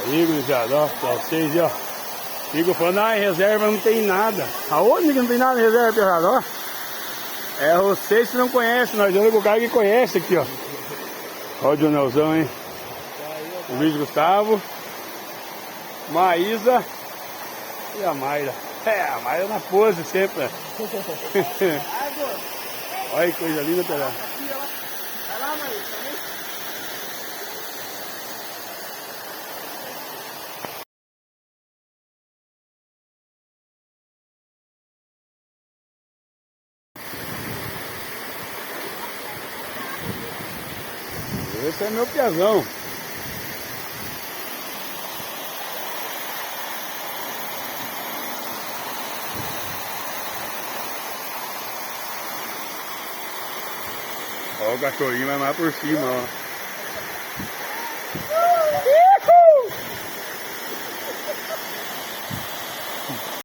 Aí, gurizada, ó, pra vocês, ó. Fico falando, em reserva não tem nada. Aonde que não tem nada em reserva, pesado, ó? É vocês que não conhecem, nós vamos com o cara que conhece aqui, ó. Ó o Jonelzão, hein? O Luiz Gustavo, Maísa e a Mayra. A Mayra na pose sempre, né? Olha que coisa linda, pesado. Vai lá, Maísa. Esse é meu piazão. Ó o cachorrinho vai mais por cima, ó.